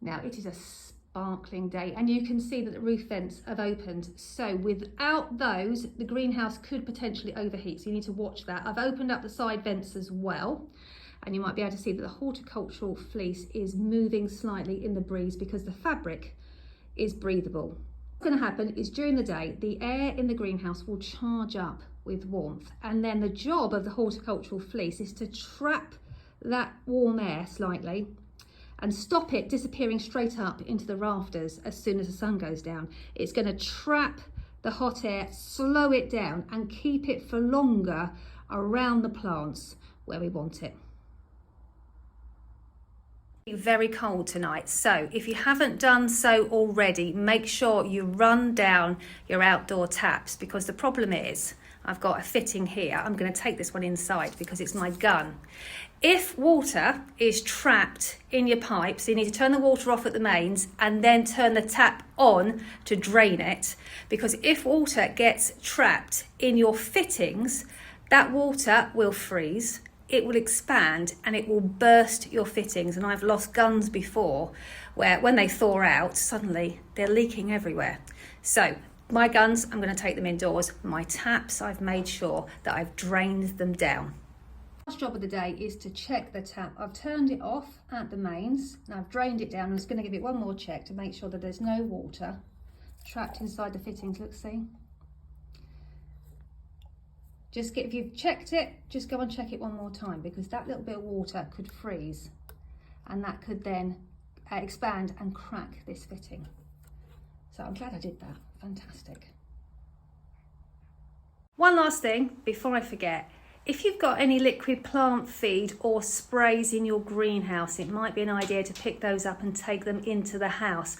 Now it is a sparkling day and you can see that the roof vents have opened. So without those, the greenhouse could potentially overheat. So you need to watch that. I've opened up the side vents as well. And you might be able to see that the horticultural fleece is moving slightly in the breeze because the fabric is breathable. What's going to happen is during the day, the air in the greenhouse will charge up with warmth. And then the job of the horticultural fleece is to trap that warm air slightly and stop it disappearing straight up into the rafters as soon as the sun goes down. It's going to trap the hot air, slow it down and keep it for longer around the plants where we want it. Very cold tonight, so if you haven't done so already, make sure you run down your outdoor taps, because the problem is I've got a fitting here. I'm going to take this one inside because it's my gun. If water is trapped in your pipes, you need to turn the water off at the mains and then turn the tap on to drain it, because if water gets trapped in your fittings, that water will freeze, it will expand and it will burst your fittings. And I've lost guns before where when they thaw out, suddenly they're leaking everywhere. So my guns, I'm going to take them indoors. My taps, I've made sure that I've drained them down. Last job of the day is to check the tap. I've turned it off at the mains and I've drained it down. I'm just going to give it one more check to make sure that there's no water trapped inside the fittings. Look, see? If you've checked it, just go and check it one more time, because that little bit of water could freeze and that could then expand and crack this fitting. So I'm glad I did that. Fantastic. One last thing before I forget. If you've got any liquid plant feed or sprays in your greenhouse, it might be an idea to pick those up and take them into the house.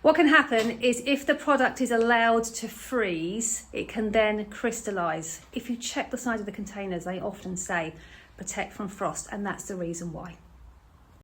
What can happen is if the product is allowed to freeze, it can then crystallise. If you check the side of the containers, they often say protect from frost, and that's the reason why.